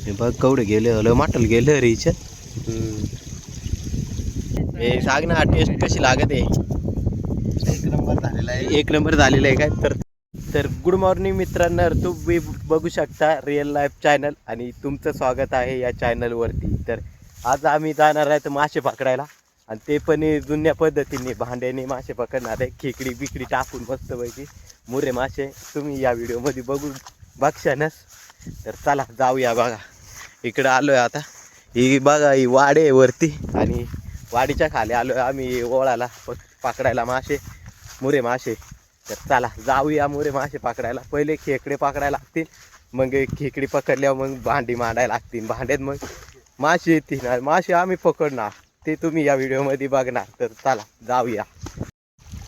हे बघ कवडे गेले हलं माटल गेले रे हिच्यात. हे सांग ना टेस्ट कशी लागत आहे. एक नंबर झालेला आहे. एक नंबर झालेला आहे काय. तर गुड मॉर्निंग मित्रांनो, तुम्ही बघू शकता रिअल लाईफ चॅनल आणि तुमचं स्वागत आहे या चॅनलवरती. तर आज आम्ही जाणार आहे मासे पकडायला आणि ते पण जुन्या पद्धतीने भांड्याने मासे पकडणार आहे. खेकडी बिकडी टाकून मस्तपैकी मुरे मासे तुम्ही या व्हिडिओमध्ये बघशानच. तर चला जाऊया. बघा इकडं आलो आहे आता. ही बघा ही वाडे आहे वरती आणि वाडीच्या खाली आलो आहे आम्ही ओळाला पकडायला मासे, मुरे मासे. तर चला जाऊया मुरे मासे पकडायला. पहिले खेकडे पकडायला लागतील, मग खेकडी पकडल्यावर मग भांडी मांडायला लागतील. भांड्यात मग मासे येतील आणि मासे आम्ही पकडणार, ते तुम्ही या व्हिडिओमध्ये बघणार. तर चला जाऊया.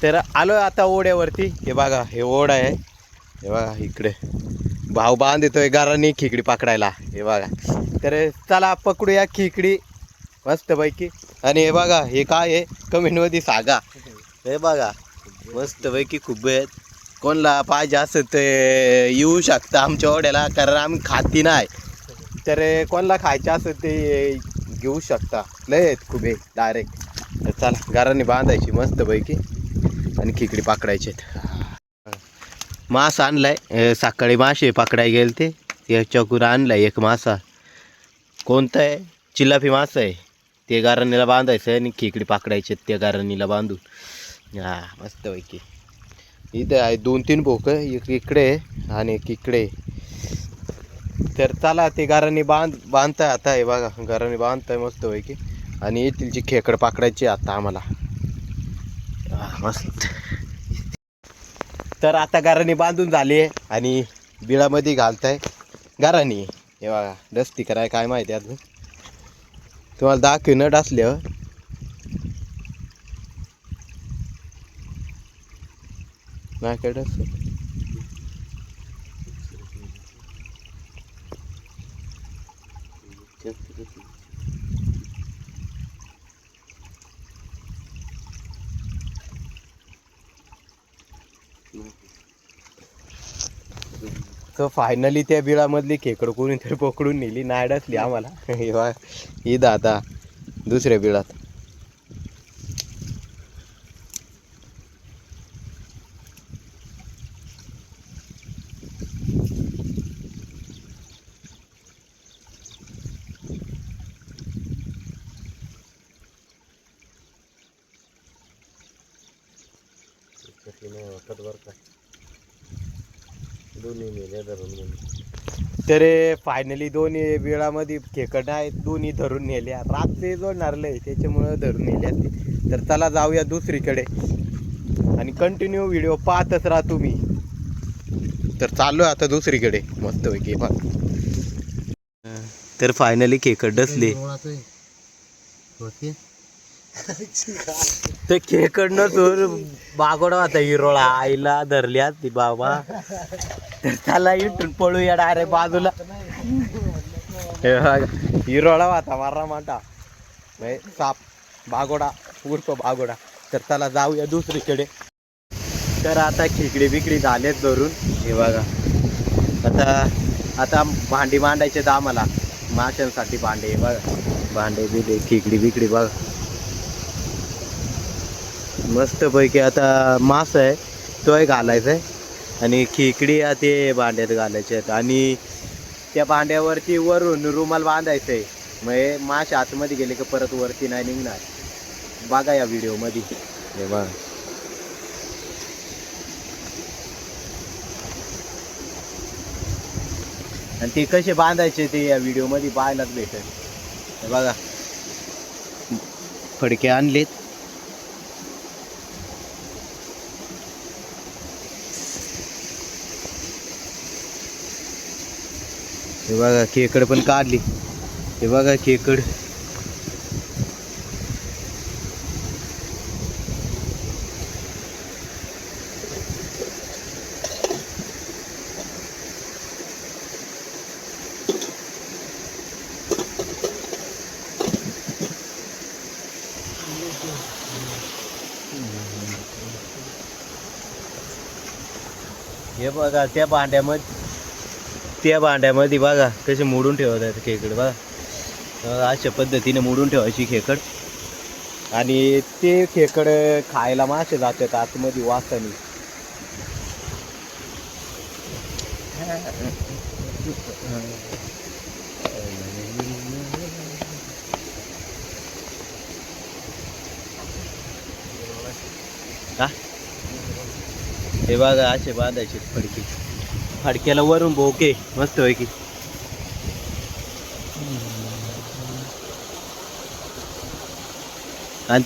तर आलो आता ओढ्यावरती. हे बघा हे ओढ आहे. हे बघा इकडे भाऊ बांध येतोय घराने खेकडी पकडायला. हे बघा. तर चला पकडूया खेकडी मस्तपैकी. आणि हे बघा हे काय आहे कमेंटमध्ये सांगा. हे बघा मस्तपैकी खूप आहेत. कोणाला पाहिजे असं ते येऊ शकतं आमच्या ओढ्याला, कारण आम्ही खाती नाही. तर कोणाला खायचं असं ते घेऊ शकता. लय आहेत खूप आहे डायरेक्ट. तर चला घराने बांधायची मस्तपैकी आणि खेकडी पकडायचे. मासा आणलाय सकाळी, मासे पकडाय गेले ते याच्याकून आणलाय एक मासा. कोणता आहे? चिलापी मासा आहे. ते गारणीला बांधायचं आणि खेकडी पकडायचे त्या गारणीला बांधून. हा मस्तपैकी. इथं आहे 2-3 भोकं, एक इकडे आणि एक इकडे. तर चला ते गारांनी बांधताय आता. हे बघा गारांनी बांधताय मस्तपैकी आणि येथील जी खेकड पकडायची आता आम्हाला. मस्त. तर आता गारांनी बांधून झाली आहे आणि बिळामध्ये घालताय गारांनी. हे बघा दस्ती कराय काय माहिती अजून तुम्हाला दाखवी नट असल्यावर. नाही कडे तर फायनली त्या बिळामधली खेकड कोणीतरी पकडून नेली. नाही डसली आम्हाला. ही दादा दुसऱ्या बिळात. तर फायनली दोन्ही बिळामध्ये खेकड आहेत, दोन्ही धरून नेल्या. रात्री जोडणार लय त्याच्यामुळं धरून नेल्या असते. तर चला जाऊया दुसरीकडे आणि कंटिन्यू व्हिडिओ पाहतच राहा तुम्ही. तर चाललो आता दुसरीकडे मस्तपैकी. तर फायनली खेकड डसले. ते खेकड नसून बागोडा होता हिरोळा. आईला धरल्या ती बाबा. तर त्याला इथून पळूया डायरेक्ट बाजूला. हिरोळा होता मारा माटा साप बागोडा उर्फ बागोडा. तर त्याला जाऊया दुसरीकडे. तर आता खेकडी बिकडी झालेत धरून. हे बघा आता भांडी मांडायचे तर आम्हाला माशांसाठी भांडे. बघा भांडे बिले खेकडी बिकडी बघा मस्तपैकी. आता मासा आहे तोय घालायचा आहे आणि खेकडी ते भांड्यात घालायचे आहेत आणि त्या भांड्यावरती वरून रुमाल बांधायचं आहे. मग मासे आतमध्ये गेले की परत वरती नाही निघणार. बघा या व्हिडिओमध्ये. हे बघा आणि ते कसे बांधायचे ते या व्हिडिओमध्ये पाहायलाच भेटेल. हे बघा फडके आणलेत. हे बघा खेकड पण काढली. हे बघा खेकड. हे बघा त्या भांड्यामध्ये त्या भांड्यामध्ये बघा कसे मोडून ठेवतात खेकड बघा, अशा पद्धतीने मोडून ठेवायची खेकड. आणि ते खेकड खायला मासे जातात आतमध्ये वासाने. हे बघा असे बांधायचे फडके, फडक्याला वरून भोके मस्त होय की. आणि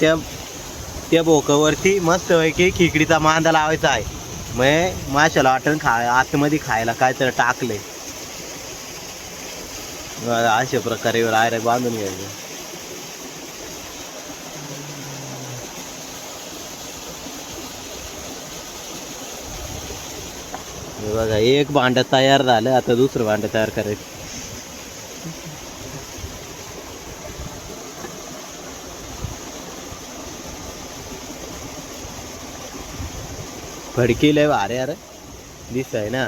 त्या भोकावरती मस्त होय की खेकडीचा मांदा लावायचा आहे. मग माशाला वाटण आतमध्ये खायला काय तर टाकलंय. अशा प्रकारे रायरा बांधून घ्यायचं. हे बघा एक भांड तयार झालं, आता दुसरं भांड तयार करायचं. फडकी लय भारी अरे दिसत आहे ना.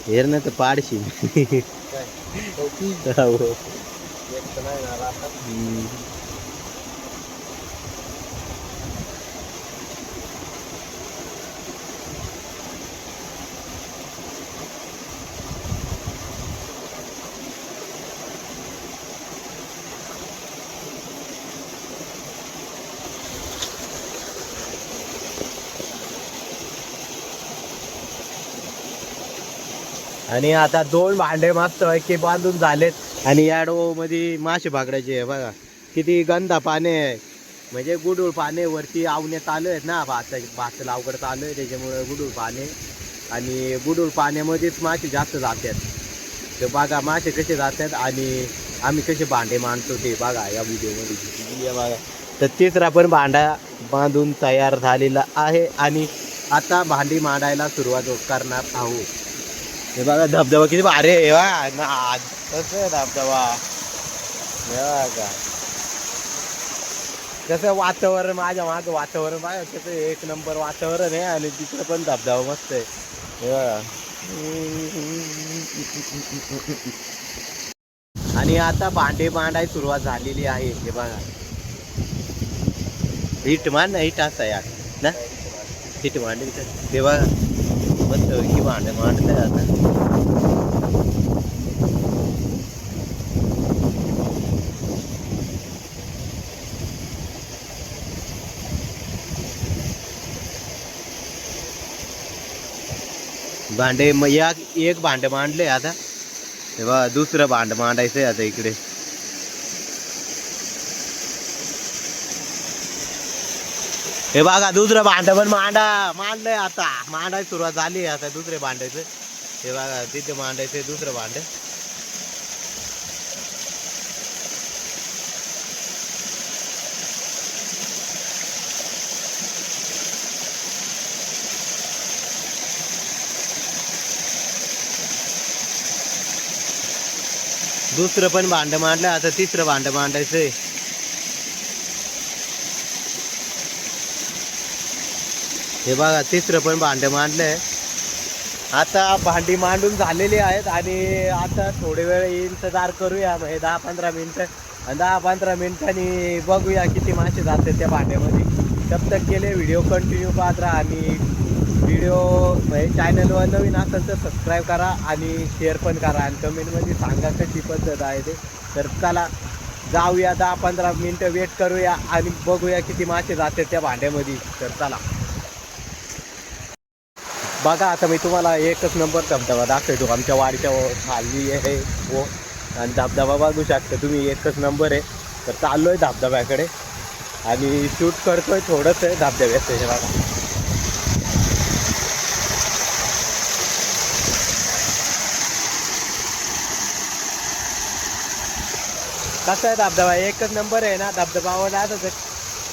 हेर ना तर पाडशी. आणि आता 2 भांडे मस्त की बांधून झालेत. आणि या मध्ये मासे भागडायचे आहे बघा, किती गंदा पाणी आहे. म्हणजे गुडूळ पाणी वरती आवण्यात आलं आहेत ना, भात लावकडत आलं आहे त्याच्यामुळे गुडूळ पाणी. आणि गुडूळ पाण्यामध्येच मासे जास्त जातात. तर बघा मासे कसे जातात आणि आम्ही कसे भांडे मांडतो ते बघा या व्हिडिओमध्ये बघा. तर तिसरा पण भांडा बांधून तयार झालेला आहे आणि आता भांडी मांडायला सुरुवात करणार आहोत. हे बघा धबधबा किती भारी आहे ना, कसं धबधबा बघा, कसं वातावरण माझ्या मागं वातावरण बघा कसं एक नंबर वातावरण आहे. आणि तिकडं पण धबधबा मस्त आहे हे बघा. आणि आता भांडे मांडायला सुरुवात झालेली आहे. हे बघा हिट मान ना, हिट असा यार ना, हिट मांडली ते बघा मस्त की भांडे मांडत आहे आता. भांडे मग या एक भांडं मांडले आता. हे बघा दुसरं भांड मांडायचंय आता इकडे. हे बघा दुसरं भांड पण मांडलंय आता, मांडायची सुरुवात झाली आता दुसरे भांडायचं. हे बघा तिथे मांडायचंय दुसरं भांड. दुसरं पण भांड मांडलं, आता तिसरं भांड मांडायचंय. हे बघा तिसरं पण भांड मांडलंय. आता भांडी मांडून झालेली आहेत आणि आता थोडे वेळ इंतजार करूया, म्हणजे 10-15 मिनिटं. आणि 10-15 मिनिटांनी बघूया किती मासे जातात त्या भांड्यामध्ये. तब तक केले व्हिडिओ कंटिन्यू पाहत राहा. आणि व्हिडिओ म्हणजे चॅनलवर नवीन असेल तर सबस्क्राईब करा आणि शेअर पण करा. आणि कमेंटमध्ये सांगा कशी पद्धत आहे ते. तर चला जाऊया, 10-15 मिनिटं वेट करूया आणि बघूया किती मासे जातात त्या भांड्यामध्ये. तर चला बघा आता मी तुम्हाला एकच नंबर धबधबा दाखवतो. आमच्या वाडीच्या खाली आहे वो, आणि धबधबा बघू शकता तुम्ही, एकच नंबर आहे. तर चाललो आहे धबधब्याकडे आणि शूट करतोय थोडंसं धबधब्याचं. हे बघा कसं आहे धबधबा, एकच नंबर आहे ना धबधबा. आवडला तर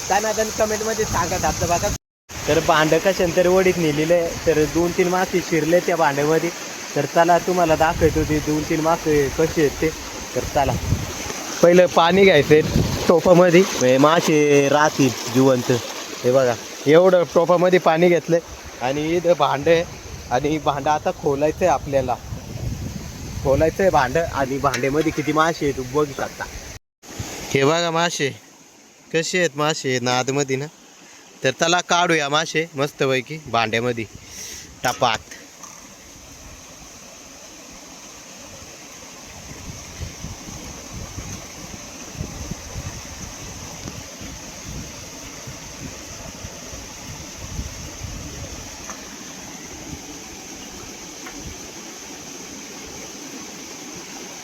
त्यांना कमेंटमध्ये सांगा धबधबा का. तर भांडं कशाने तरी वडीत नेलेलं आहे. तर 2-3 मासे शिरले त्या भांड्यामध्ये. तर चला तुम्हाला दाखवतो ते 2-3 मासे कसे आहेत ते. तर चला पहिलं पाणी घ्यायचं आहे टोपामध्ये, मासे राहतील जिवंत. हे बघा एवढं टोपामध्ये पाणी घेतलं आणि इथं भांडं आहे. आणि भांडं आता खोलायचंय आपल्याला. खोलायचंय भांडं आणि भांड्यामध्ये किती मासे आहेत बघू शकता. हे बघा मासे कसे आहेत, मासे नादमध्ये ना. तर त्याला काढूया मासे मस्तपैकी भांड्यामध्ये टापात.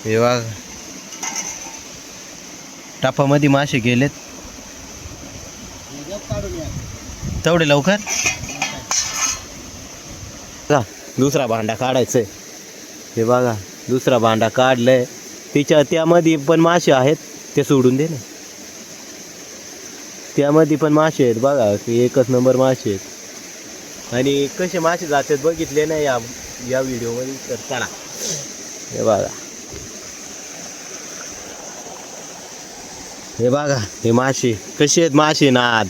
हे बघा टापामध्ये मासे गेलेत. तेवढे लवकर का दुसरा भांडा काढायचंय. हे बघा दुसरा भांडा काढलाय. त्यामध्ये पण मासे आहेत, ते सोडून दे ना. त्यामध्ये पण मासे आहेत बघा, एकच नंबर मासे आहेत. आणि कसे मासे जातात बघितले ना या व्हिडिओमध्ये. तर चला हे बघा, हे बघा हे मासे कसे आहेत, मासे नाद.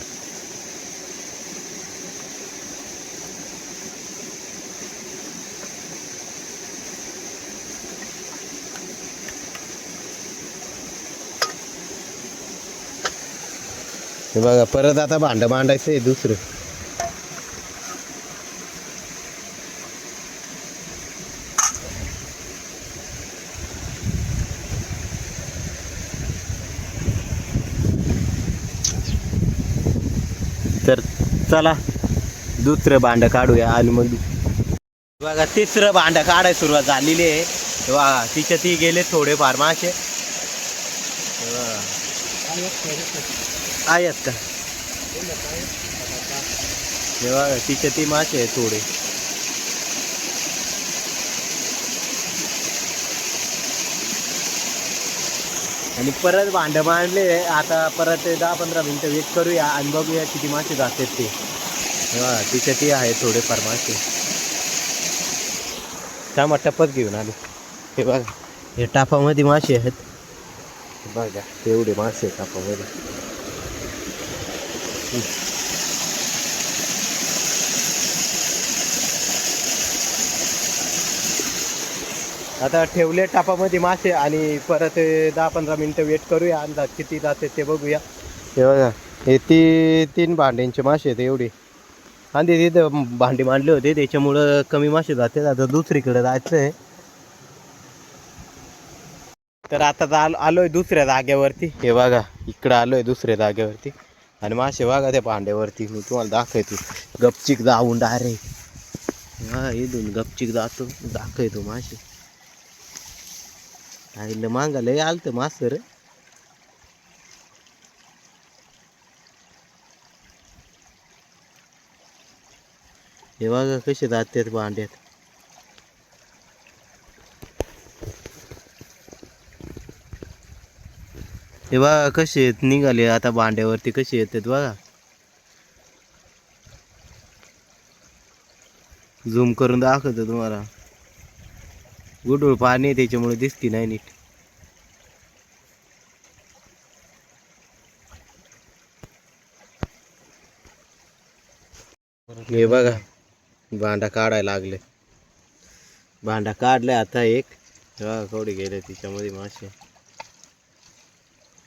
हे बघा परत आता भांडं मांडायचं आहे दुसरं. तर चला दुसरं भांडं काढूया. आणि मग बघा तिसरं भांडं काढायला सुरुवात झालेली आहे. बघा ती गेले थोडेफार मासे आहेत का. हे बघा ती मासे आहेत थोडे. आणि परत भांडं मांडले. आता परत 10-15 मिनटं वेट करूया आणि बघूया किती मासे जातात ते. बघा ती आहे थोडेफार मासे. त्यामुळे टपच घेऊन आलो. हे बघा हे टापामध्ये मासे आहेत. बघा तेवढे मासे आहेत टापामध्ये. आता ठेवले टापामध्ये मासे आणि परत 10-15 मिनटं वेट करूया. अंदाज किती जाते ते बघूया. हे बघा हे 3 भांड्यांचे मासे आहेत एवढे. आणि तिथं भांडी मांडले होते त्याच्यामुळं कमी मासे जाते. आता दुसरीकडे जायचं आहे. तर आता आलोय दुसऱ्या जागेवरती. हे बघा इकडं आलोय दुसऱ्या जागेवरती. आणि मासे बघा त्या भांड्यावरती. मी तुम्हाला दाखवतो गपचिक जाऊन डायरेक्ट. हा इथून गपचिक जातो दाखवतो मासे. आईला मागायला आलतं मासर. हे बघा कसे जातात भांड्यात. हे बघा कसे आहेत निघाले आता भांड्यावरती कसे येतात बघा. झूम करून दाखवतो तुम्हाला. गुडूळ पाणी त्याच्यामुळे दिसती नाही नीट. हे बघा भांडा काढायला लागले. भांडा काढलाय आता एक. बघा कवडे गेले तिच्यामध्ये मासे.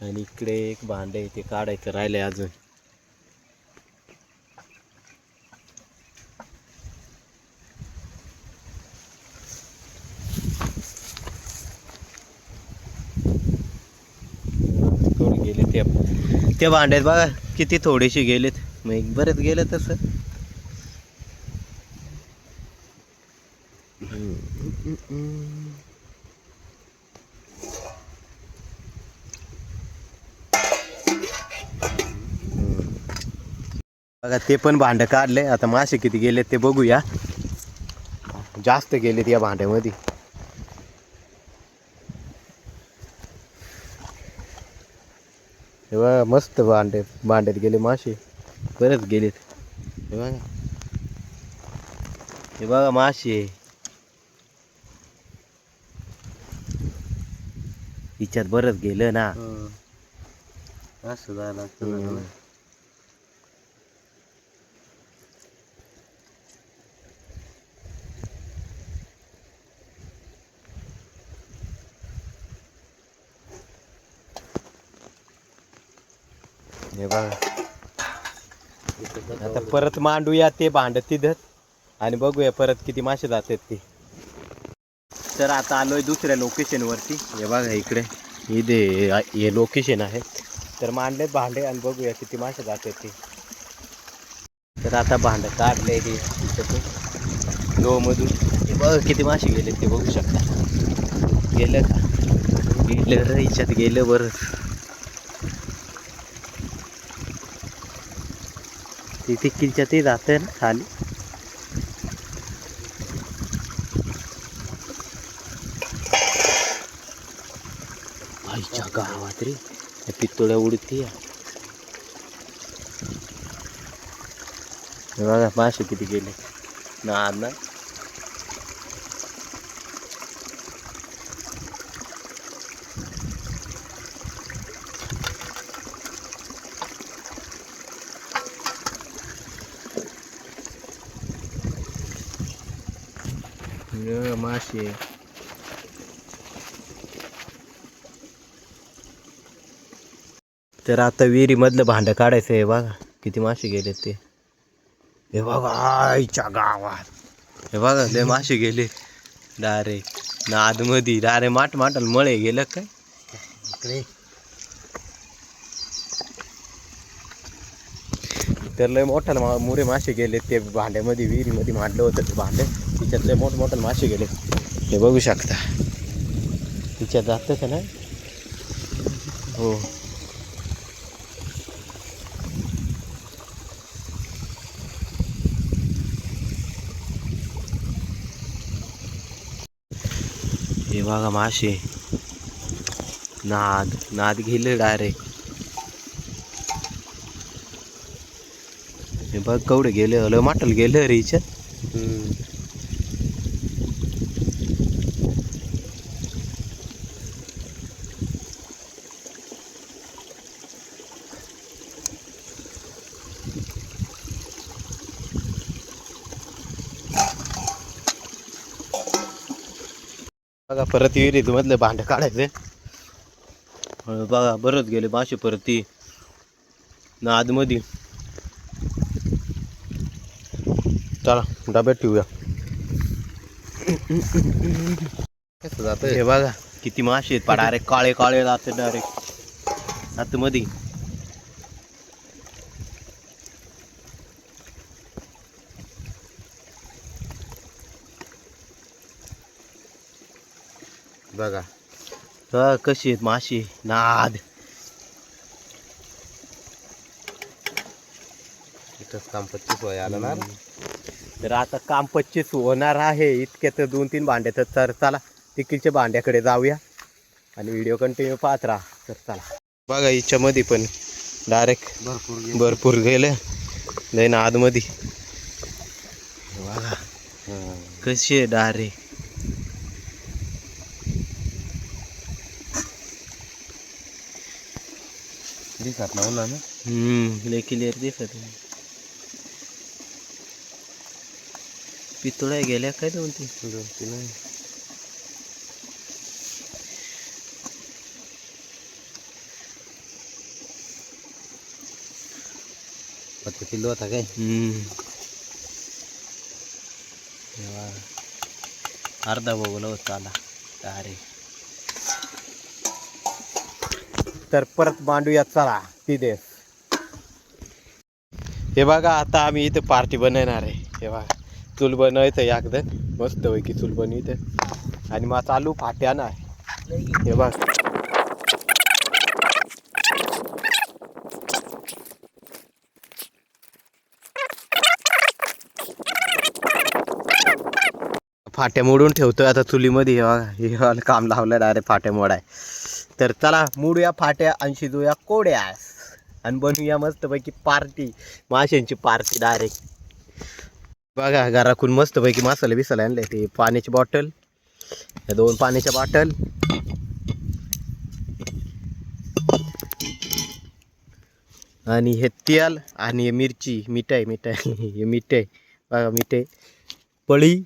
आणि इकडे एक भांड आहे ते काढायचं राहिलंय अजून. थोडे गेले त्या भांड्यात बघा किती थोडेसे गेलेत. मग बरेच गेले तसं. बघा ते पण भांडं काढले. आता मासे किती गेलेत ते बघूया. जास्त गेलेत या भांड्यामध्ये. हे बघा मस्त भांड्यात गेले मासे. बरेच गेलेत. हे बघा हे बघा मासे. तिच्यात बरंच गेलं ना. असं झालं. हे बघा आता परत मांडूया ते भांड तिथं आणि बघूया परत किती मासे जातात ते. तर आता आलोय दुसऱ्या लोकेशनवरती. हे बघा इकडे इथे हे लोकेशन आहे. तर मांडलेत भांडे आणि बघूया किती मासे जातात ते. तर आता भांड काढले हे मधून हे बघा किती मासे गेले ते बघू शकता. गेलं का गेलं रे याच्यात गेलं बरं. तिथे किलच्या ते जातं ना खाली. आईच्या गावात रे पित्तोड्या उडती. बघा मासे किती गेले ना ना. मासे तर आता विहिरीमधलं भांड काढायचं आहे. बघा किती मासे गेले ते. हे बघा आईच्या गावात. हे बघा लय मासे गेले डायरेक्ट नादमध्ये. डायरेक्ट माटाला मळे गेलं काय इकडे. तर लय मोठा मुरे मासे गेले ते भांड्यामध्ये. विहिरीमध्ये मांडलं होतं ते भांडे तिच्यात लय मोठमोठे मासे गेले. हे बघू शकता तिच्यात जातं का नाही. हो हे बघा मासे नाद गेले डायरेक्ट. हे बघ केवढे गेले. लय माटल गेले रे हिच्यात. बघा परत विहिरीत मधले भांडे काढायचे. बघा बरंच गेले मासे परत ती नादमध्ये. चला डब्यात ठेवूया. कसं जातं हे बघा किती मासे आहेत. डायरेक्ट काळे काळे जाते डायरेक्ट आतमध्ये. बघा हा कशी आहेत माशी नाद. इथंच काम 25 वय आलं ना. तर आता काम 25 होणार आहे. इतक्यात 2-3 भांड्यात. तर चला तिकीटच्या भांड्याकडे जाऊया आणि व्हिडिओ कंटिन्यू पाहत राहा. तर चला बघा हिच्यामध्ये पण डायरेक्ट भरपूर गेलं लय नादमध्ये. बघा कशी आहे डायरेक्ट. दिसत नव्हता ना. लय क्लिअर दिसत. पितोळ्या गेल्या काय 2-3 किलो होता काय. अर्धा बघूला होता आला अरे. तर परत मांडूया चला तिथे. हे बघा आता आम्ही इथे पार्टी बनवणार आहे. हे बघा चूल बनवायचं एकदम मस्त पैकी चूल बनवित आणि मग चालू फाट्या ना. हे बघ फाट्या मोडून ठेवतोय आता चुलीमध्ये. हे बघा हे काम लावलं डायरेक्ट फाट्या मोडाय. तर चला मोडूया फाट्या आणि शिजूया कोड्यास आणि बनवूया मस्तपैकी पार्टी. माशांची पार्टी डायरेक्ट. बघा घरातून मस्तपैकी मसाले बिसाले आणले. ते पाण्याची बॉटल, या 2 पाण्याच्या बॉटल आणि हे तेल आणि हे मिरची मिठाई हे मिठाई बघा मिठाई पळी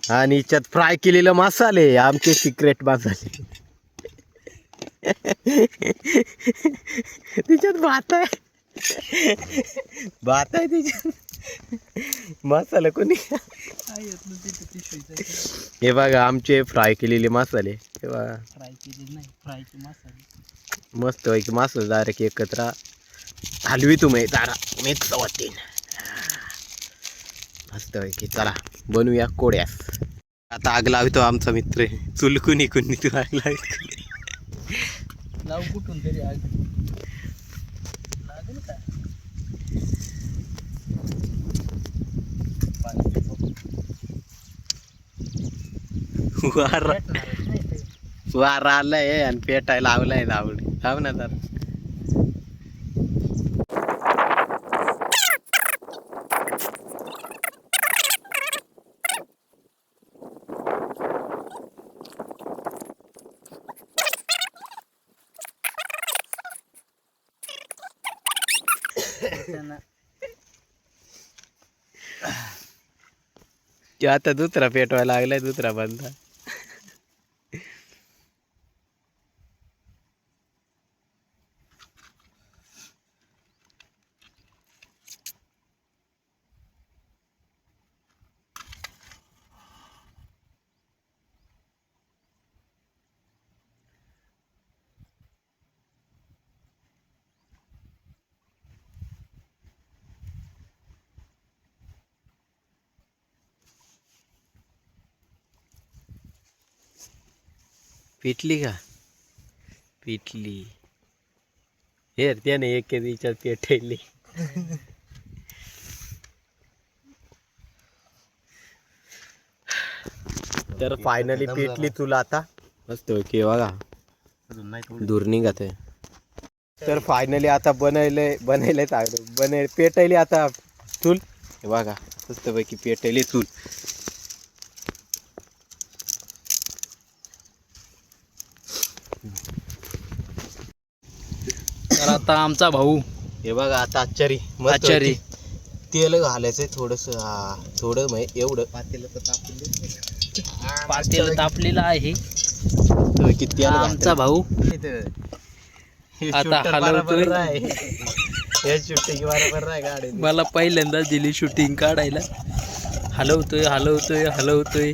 आणि याच्यात फ्राय केलेले मसाले आमचे सिक्रेट मसाले. तिच्यात भात आहे, भात आहे तिच्यात, मसाला कोणी. हे बघा आमचे फ्राय केलेले मसाले, हे बघा फ्राय केली नाही, फ्रायचे मसाले. मस्त पैकी मसाला डायरेक्ट एकत्र हलवी तुम्ही तारा मिक्स होते मस्त पैकी. चला बनवूया कोड्यास. आता आग लावतो आमचा मित्र, चुलकून इकून तू आग लावतो. लाव कुठून तरी आग लागेल का? वारा भेटणारच नाही ते. वारा आलाय आणि पेटायला लावलाय लाव ना तर. त्यांना ते आता दुसरा पेटवायला लागलाय, दुसरा बंद. पिटली का? पिटली. हे त्याने एक विचार पेटली. तर फायनली पेटली तुला आता मस्त की बघा दूर निघत आहे. तर फायनली आता बनवलंय चांगलं पेटली आता चूल. हे बघा मस्तपैकी पेटली चूल. तर आता आमचा भाऊ हे बघा आता आचारी आचारी तेल घालायचंय थोडस, थोडं म्हणजे एवढं पातेल तापलेलं आहे. किती आमचा भाऊ आता हलवतोय. हे शूटिंग बरोबर नाही गाडी. मला पहिल्यांदाच दिली शूटिंग काढायला. हलवतोय हलवतोय हलवतोय.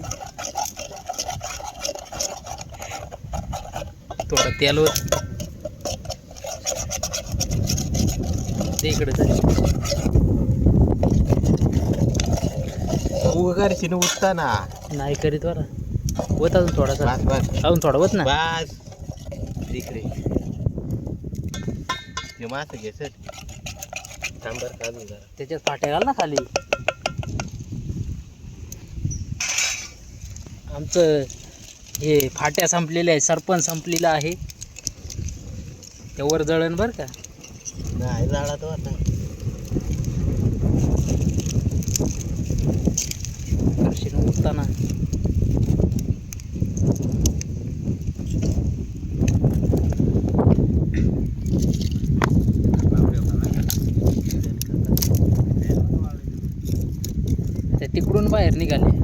थोडा तेलवर ते इकडे उगारशीने उठता ना. नाही करीत बरं. होत अजून थोडासा, बस बस अजून थोडा होत ना. बस तिकडे हे मास घे सर. थांबर काढून जरा. त्याच्यात फाट्या घाल ना खाली. आमचं हे फाट्या संपलेल्या आहे, सरपंच संपलेला आहे. त्यावर जळण बरं का. नाही झाडा तो आता. करशील उठताना. त्या तिकडून बाहेर निघाले.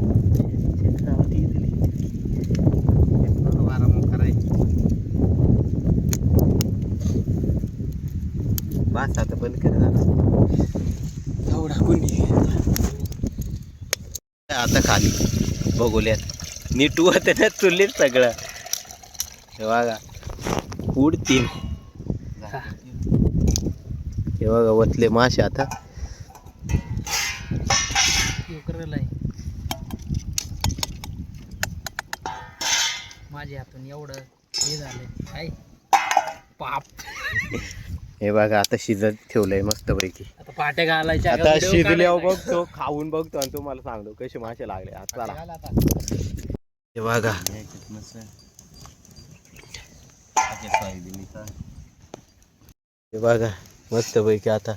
बस आता बंद कर एवढा कोणी. आता खाली बघूल्यात नीट होत ना चुलीत सगळं. हे बघा उडतील. हे बघा वतले मासे आता. माझ्या हातून एवढं हे झालं काय पाप. हे बघा आता शिजत ठेवलंय मस्त पैकी. आता पाट्या घालायच्या. आता शिजल्यावर बघतो, खाऊन बघतो आणि तुम्हाला सांगतो कसे मासे लागले. आता चला हे बघा. हे बघा मस्त पैकी आता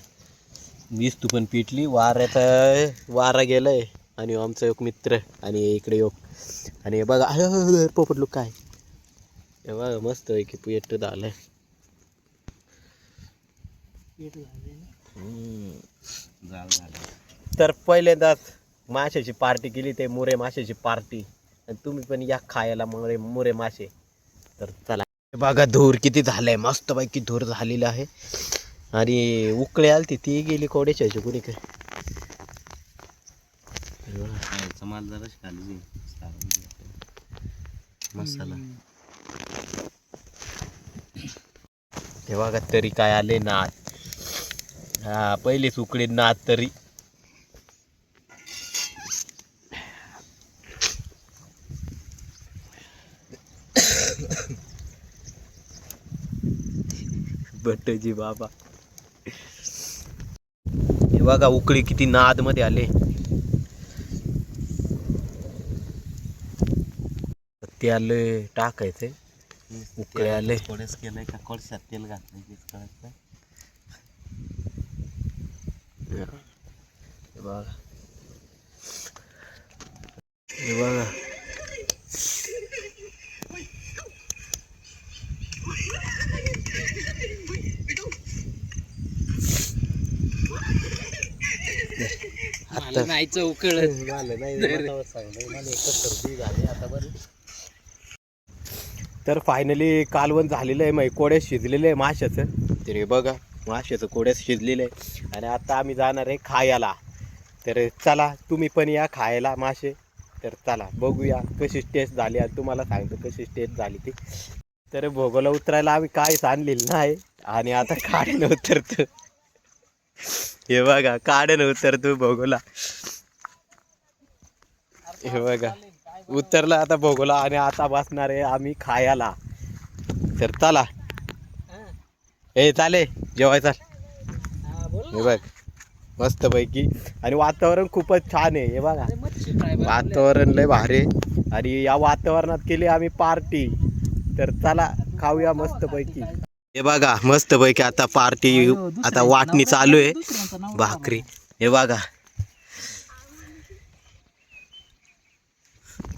मीच पण पिटली. वारा गेलाय आणि आमचा एक मित्र आणि इकडे एक आणि हे बघा पोपट लोक काय. हे बघा मस्त पैकी पेट झालंय. तर पहिल्यांदाच माशाची पार्टी केली, ते मुरे माशाची पार्टी. आणि तुम्ही पण या खायला मुरे मासे. तर चला बघा धूर किती झालाय, मस्त पैकी धूर झालेला आहे. आणि उकळे आलती ती गेली कोड्याच्या कुणी काय. माल जरा खाली मसाला. हे बघा तरी काय आले नाद. हा पहिलेच उकडे नाद तरी. बटजी बाबा. हे बघा उकळी किती नाद मध्ये आले. ते आले टाकायचे उकळे आले. थोडेच केलंय का कोळशात तेल घातलंय तेच कळत नाही. हे बघा हे बघा नाहीच उकळ झालं नाही मला सांगलं मला एक सर्दी झाली आता बरं. तर फायनली कालवण झालेलं आहे. मग कोड्यात शिजलेलं आहे माशाचं. तरी बघा माशाचं कोड्यात शिजलेलं आहे. आणि आता आम्ही जाणार आहे खायला. तर चला तुम्ही पण या खायला मासे. तर चला बघूया कशी टेस्ट झाली आणि तुम्हाला सांगतो कशी टेस्ट झाली ती. तर भोगोला उतरायला आम्ही काहीच आणलेलं नाही. आणि आता काड्यानं उतरतो. हे बघा काड्यानं उतरतो भोगोला. हे बघा उतरला आता भोगोला आणि आता बसणार आहे आम्ही खायला. तर चला ए चाले जेवाय चाल. हे बघ मस्त पैकी आणि वातावरण खूपच छान आहे. हे बघा वातावरण लय भारी आहे. आणि या वातावरणात केली आम्ही पार्टी. तर चला खाऊया मस्त पैकी. हे बघा मस्त पैकी आता पार्टी. आता वाटणी चालू आहे भाकरी. हे बघा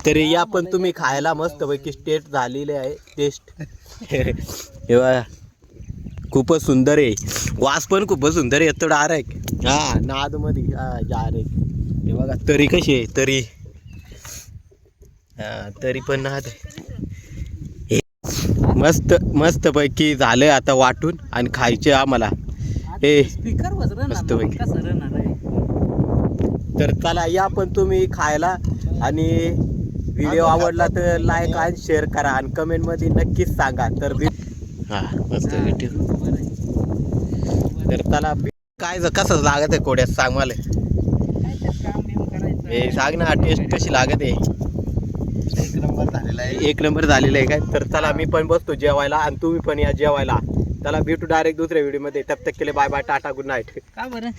तरी या पण तुम्ही खायला मस्त पैकी टेस्ट झालेले आहे टेस्ट. हे बघा खूपच सुंदर आहे. वास पण खूपच सुंदर आहे. येतो डायरेक्ट हा नाद मध्ये डायरेक्ट. हे बघा तरी कशी आहे तरी. हा तरी पण नाद आहे. मस्त मस्त पैकी झालंय आता वाटून आणि खायचे आम्हाला. हे मस्त पैकी. तर चला या पण तुम्ही खायला. आणि व्हिडिओ आवडला तर लाईक आणि शेअर करा आणि कमेंट मध्ये नक्कीच सांगा. तर हा मस्त तर चला काय कसं लागत आहे कोड्यात सांग मला. हे सांग ना टेस्ट कशी लागत आहे. एक नंबर झालेला आहे. एक नंबर झालेला आहे काय. तर चला मी पण बसतो जेवायला आणि तुम्ही पण या जेवायला. चला भेटू डायरेक्ट दुसऱ्या व्हिडिओ मध्ये. तब तक के लिए बाय बाय टाटा गुड नाईट. का बरं